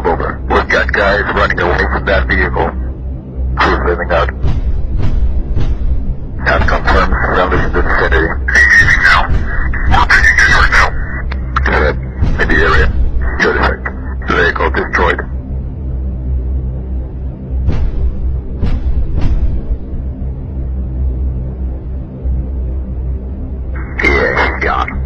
over. We've got guys running away from that vehicle. Crews moving out. Have confirmed surroundings in the vicinity. Engaging now. We're taking it right now. Go ahead. In the area. Good effect. Vehicle destroyed. Yeah, he's gone.